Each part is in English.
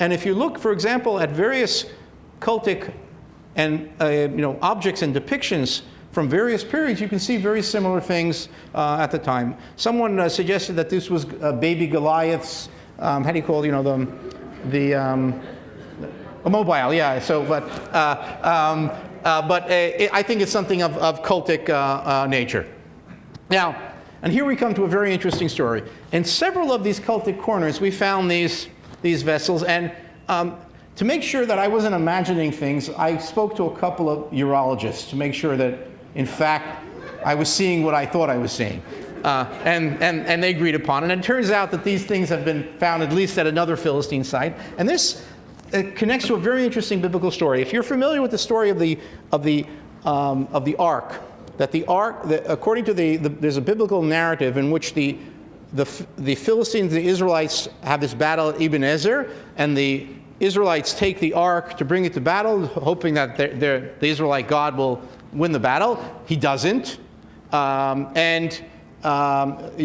And if you look, for example, at various cultic and objects and depictions from various periods, you can see very similar things at the time. Someone suggested that this was baby Goliath's, how do you call it, a mobile, yeah. So, but I think it's something of cultic nature. Now, and here we come to a very interesting story. In several of these cultic corners, we found these vessels, and to make sure that I wasn't imagining things, I spoke to a couple of urologists to make sure that, in fact, I was seeing what I thought I was seeing. And they agreed upon it. And it turns out that these things have been found at least at another Philistine site. And this connects to a very interesting biblical story. If you're familiar with the story of the ark, according to there's a biblical narrative in which the Philistines, the Israelites, have this battle at Ebenezer, and the Israelites take the ark to bring it to battle, hoping that the Israelite God will win the battle. He doesn't. You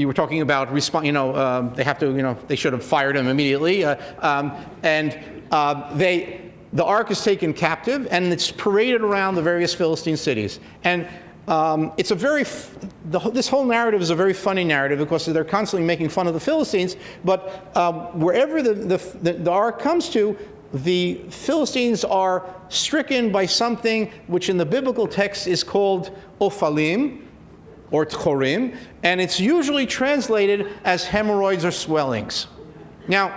were talking about they have to, they should have fired him immediately. The ark is taken captive, and it's paraded around the various Philistine cities. And it's this whole narrative is a very funny narrative because they're constantly making fun of the Philistines. But wherever the ark comes to, the Philistines are stricken by something which in the biblical text is called ophalim, or tchorim, and it's usually translated as hemorrhoids or swellings. Now,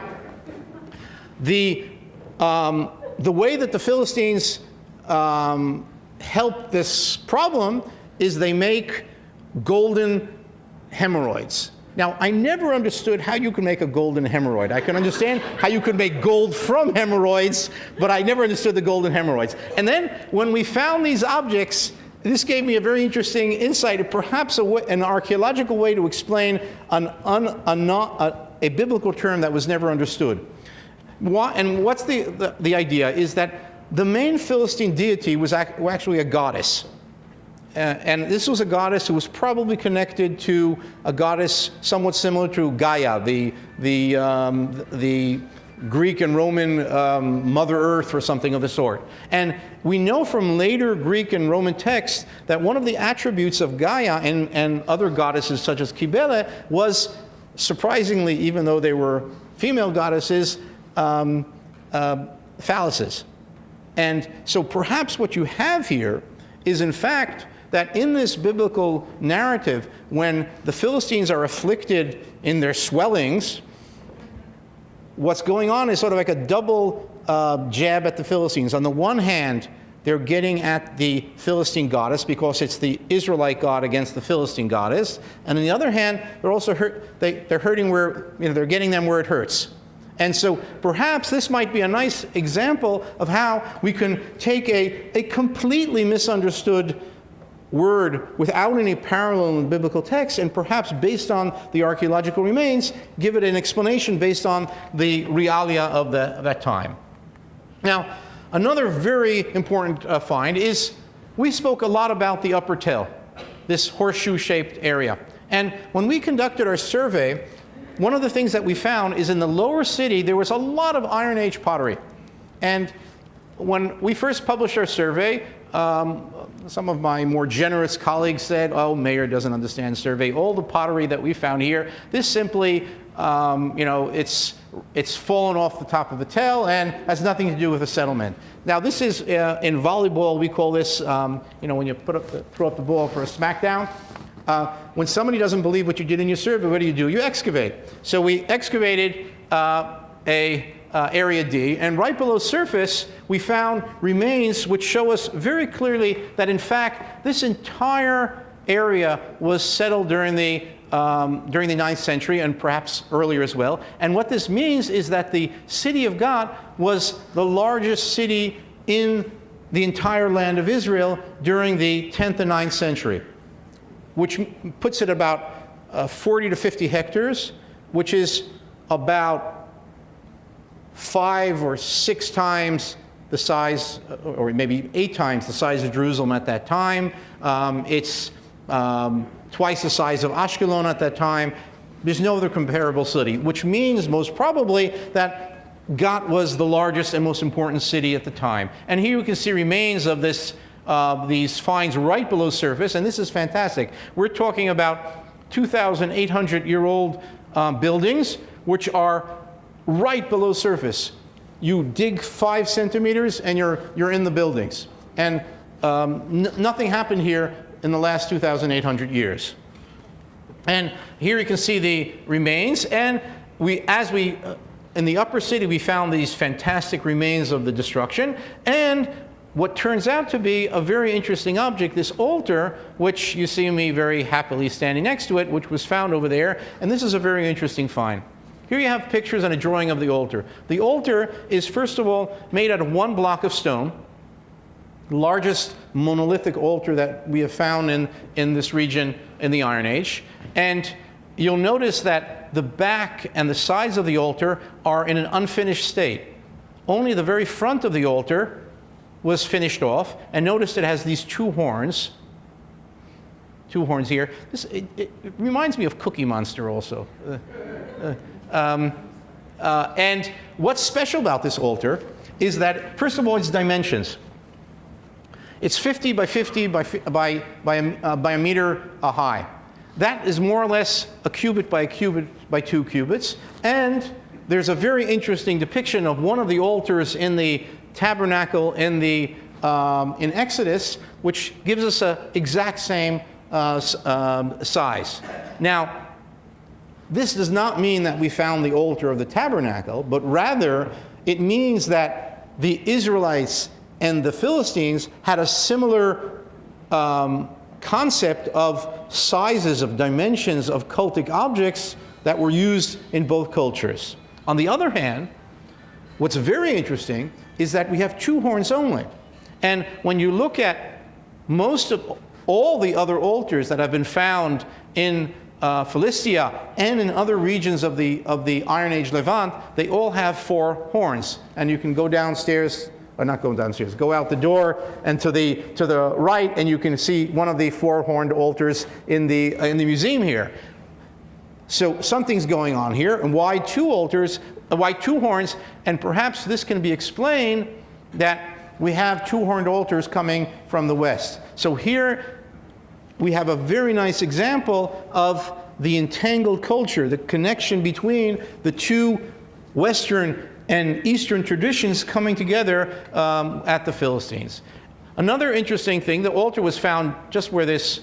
the way that the Philistines help this problem is they make golden hemorrhoids. Now, I never understood how you could make a golden hemorrhoid. I can understand how you could make gold from hemorrhoids, but I never understood the golden hemorrhoids. And then when we found these objects, this gave me a very interesting insight, perhaps an archaeological way to explain a biblical term that was never understood. And what's the idea is that the main Philistine deity was actually a goddess. And this was a goddess who was probably connected to a goddess somewhat similar to Gaia, the Greek and Roman Mother Earth or something of the sort. And we know from later Greek and Roman texts that one of the attributes of Gaia and other goddesses such as Cybele was, surprisingly, even though they were female goddesses, phalluses. And so perhaps what you have here is, in fact, that in this biblical narrative, when the Philistines are afflicted in their swellings, what's going on is sort of like a double jab at the Philistines. On the one hand, they're getting at the Philistine goddess because it's the Israelite god against the Philistine goddess. And on the other hand, they're also they're hurting where, they're getting them where it hurts. And so perhaps this might be a nice example of how we can take a completely misunderstood word without any parallel in biblical text, and perhaps based on the archaeological remains, give it an explanation based on the realia of that time. Now, another very important find is we spoke a lot about the upper Tel, this horseshoe-shaped area. And when we conducted our survey, one of the things that we found is in the lower city, there was a lot of Iron Age pottery. And when we first published our survey, some of my more generous colleagues said, oh, Mayer doesn't understand survey. All the pottery that we found here, this simply, it's fallen off the top of the Tel and has nothing to do with the settlement. Now, this is, in volleyball, we call this, when you throw up the ball for a smackdown. When somebody doesn't believe what you did in your survey, what do? You excavate. So we excavated area D, and right below surface, we found remains which show us very clearly that, in fact, this entire area was settled during the 9th century and perhaps earlier as well. And what this means is that the city of God was the largest city in the entire land of Israel during the 10th and 9th century, which puts it about 40 to 50 hectares, which is about 5 or 6 times the size, or maybe 8 times the size of Jerusalem at that time. It's twice the size of Ashkelon at that time. There's no other comparable city, which means most probably that Gat was the largest and most important city at the time. And here you can see remains of these finds right below surface, and this is fantastic. We're talking about 2,800-year-old buildings, which are right below surface. You dig 5 centimeters, and you're in the buildings. And nothing happened here in the last 2,800 years. And here you can see the remains, and in the upper city, we found these fantastic remains of the destruction, and what turns out to be a very interesting object, this altar, which you see me very happily standing next to it, which was found over there, and this is a very interesting find. Here you have pictures and a drawing of the altar. The altar is, first of all, made out of 1 block of stone, the largest monolithic altar that we have found in this region in the Iron Age. And you'll notice that the back and the sides of the altar are in an unfinished state. Only the very front of the altar was finished off, and notice it has these 2 horns. 2 horns here. It reminds me of Cookie Monster also. And what's special about this altar is that, first of all, its dimensions. It's 50 by 50 by a meter high. That is more or less a cubit by a cubit by 2 cubits. And there's a very interesting depiction of one of the altars in the tabernacle in Exodus, which gives us an exact same size. Now, this does not mean that we found the altar of the tabernacle, but rather it means that the Israelites and the Philistines had a similar concept of sizes, of dimensions of cultic objects that were used in both cultures. On the other hand, what's very interesting is that we have 2 horns only. And when you look at most of all the other altars that have been found in Philistia and in other regions of the Iron Age Levant, they all have 4 horns. And you can go downstairs, or not go downstairs, go out the door and to the right, and you can see one of the 4-horned altars in the museum here. So something's going on here, and why 2 altars? Why 2 horns? And perhaps this can be explained that we have 2-horned altars coming from the west. So here we have a very nice example of the entangled culture, the connection between the 2 Western and Eastern traditions coming together at the Philistines. Another interesting thing, the altar was found just where this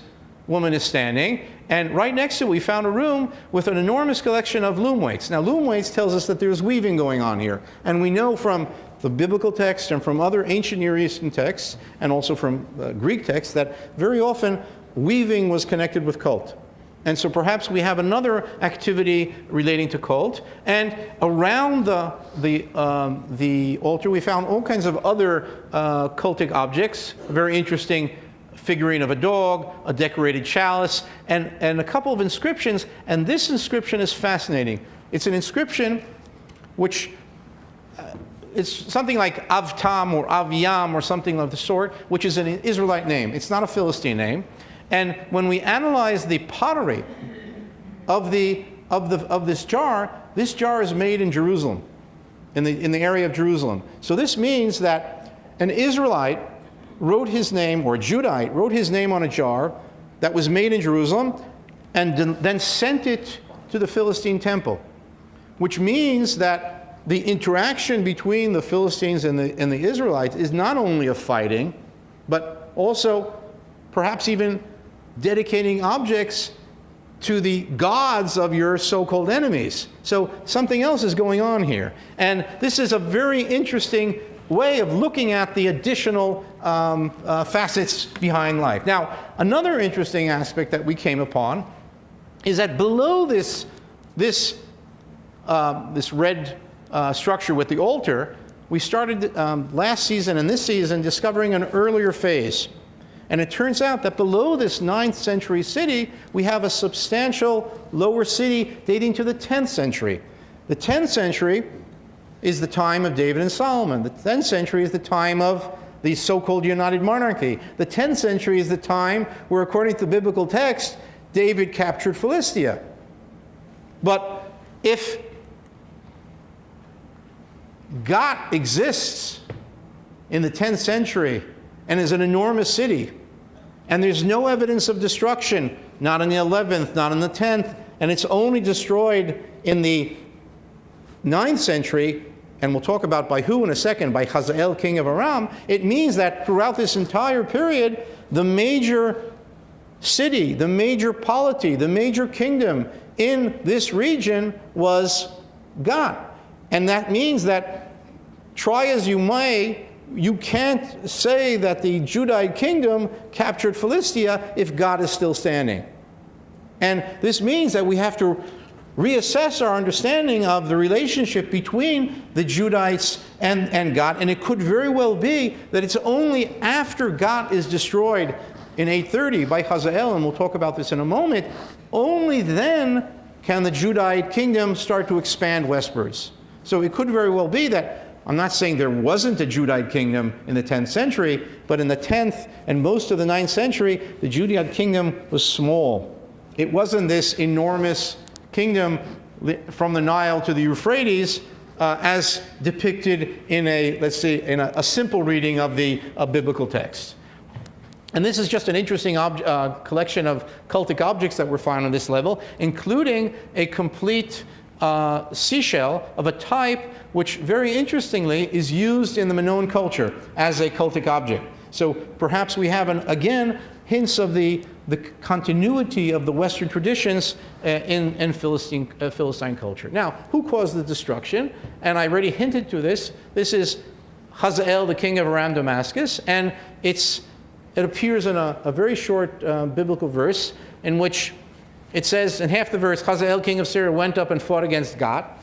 woman is standing, and right next to it we found a room with an enormous collection of loom weights. Now, loom weights tells us that there's weaving going on here, and we know from the biblical text and from other ancient Near Eastern texts, and also from Greek texts, that very often weaving was connected with cult. And so perhaps we have another activity relating to cult. And around the altar, we found all kinds of other cultic objects, a very interesting figurine of a dog, a decorated chalice, and a couple of inscriptions. And this inscription is fascinating. It's an inscription which it's something like Avtam or Aviam or something of the sort, which is an Israelite name. It's not a Philistine name. And when we analyze the pottery of this jar is made in Jerusalem, in the area of Jerusalem. So this means that an Israelite wrote his name, or a Judite wrote his name on a jar that was made in Jerusalem, and then sent it to the Philistine temple, which means that the interaction between the Philistines and the Israelites is not only of fighting, but also perhaps even dedicating objects to the gods of your so-called enemies. So something else is going on here. And this is a very interesting way of looking at the additional facets behind life. Now, another interesting aspect that we came upon is that below this red structure with the altar, we started last season and this season discovering an earlier phase. And it turns out that below this 9th century city, we have a substantial lower city dating to the 10th century. The 10th century is the time of David and Solomon. The 10th century is the time of the so-called United Monarchy. The 10th century is the time where, according to the biblical text, David captured Philistia. But if Gat exists in the 10th century and is an enormous city. And there's no evidence of destruction, not in the 11th, not in the 10th, and it's only destroyed in the 9th century, and we'll talk about by who in a second, by Hazael, king of Aram. It means that throughout this entire period, the major city, the major polity, the major kingdom in this region was Gat. And that means that, try as you may, you can't say that the Judite kingdom captured Philistia if Gat is still standing. And this means that we have to reassess our understanding of the relationship between the Judites and Gat, and it could very well be that it's only after Gat is destroyed in 830 by Hazael, and we'll talk about this in a moment, only then can the Judite kingdom start to expand westwards. So it could very well be that, I'm not saying there wasn't a Judite kingdom in the 10th century, but in the 10th and most of the 9th century, the Judite kingdom was small. It wasn't this enormous kingdom from the Nile to the Euphrates as depicted in a simple reading of the biblical text. And this is just an interesting collection of cultic objects that were found on this level, including a complete seashell of a type which, very interestingly, is used in the Minoan culture as a cultic object. So perhaps we have, again, hints of the continuity of the Western traditions in Philistine culture. Now, who caused the destruction? And I already hinted to this. This is Hazael, the king of Aram Damascus, and it appears in a very short biblical verse in which it says, in half the verse, Hazael, king of Syria, went up and fought against Gat,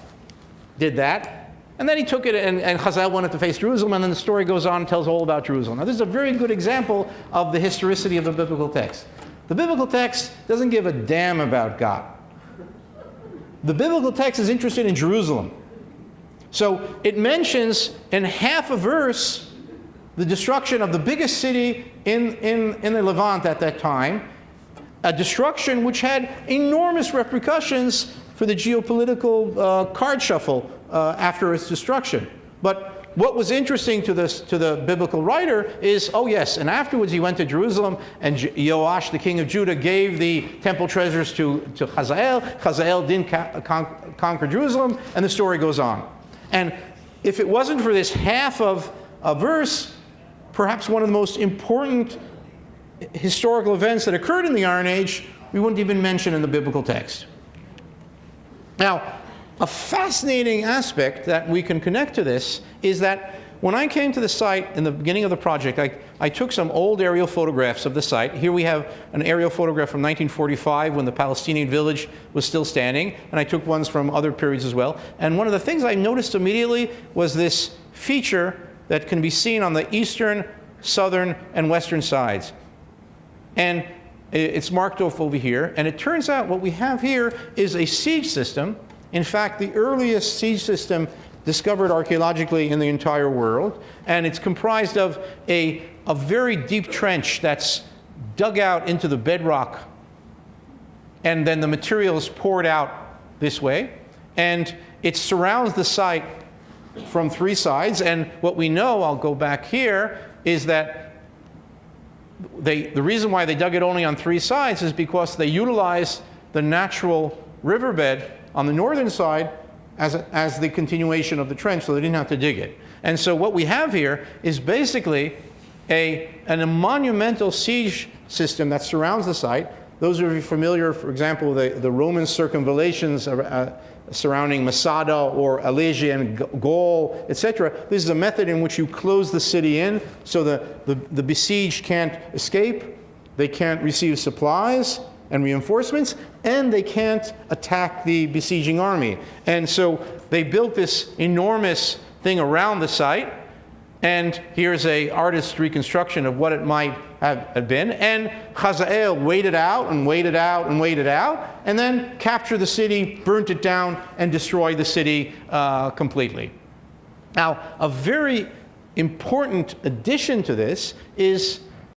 did that, and then he took it, and Hazael wanted to face Jerusalem, and then the story goes on and tells all about Jerusalem. Now, this is a very good example of the historicity of the biblical text. The biblical text doesn't give a damn about Gat. The biblical text is interested in Jerusalem. So it mentions in half a verse the destruction of the biggest city in the Levant at that time, a destruction which had enormous repercussions for the geopolitical card shuffle after its destruction. But what was interesting to the biblical writer is, oh yes, and afterwards he went to Jerusalem, and Joash, the king of Judah, gave the temple treasures to Hazael. Hazael didn't conquer Jerusalem, and the story goes on. And if it wasn't for this half of a verse, perhaps one of the most important historical events that occurred in the Iron Age, we wouldn't even mention in the biblical text. Now, a fascinating aspect that we can connect to this is that when I came to the site in the beginning of the project, I took some old aerial photographs of the site. Here we have an aerial photograph from 1945 when the Palestinian village was still standing, and I took ones from other periods as well. And one of the things I noticed immediately was this feature that can be seen on the eastern, southern, and western sides. And it's marked off over here, and it turns out what we have here is a siege system. In fact, the earliest siege system discovered archaeologically in the entire world, and it's comprised of a very deep trench that's dug out into the bedrock, and then the material is poured out this way, and it surrounds the site from three sides. And what we know, I'll go back here, is that the reason why they dug it only on three sides is because they utilized the natural riverbed on the northern side as the continuation of the trench, so they didn't have to dig it. And so what we have here is basically a monumental siege system that surrounds the site. Those of you familiar, for example, the Roman circumvallations surrounding Masada or Alesia and Gaul, etc. This is a method in which you close the city in so the besieged can't escape, they can't receive supplies and reinforcements, and they can't attack the besieging army. And so they built this enormous thing around the site, and here's an artist's reconstruction of what it might have been. And Hazael waited out and waited out and waited out, and then captured the city, burnt it down, and destroyed the city completely. Now, a very important addition to this is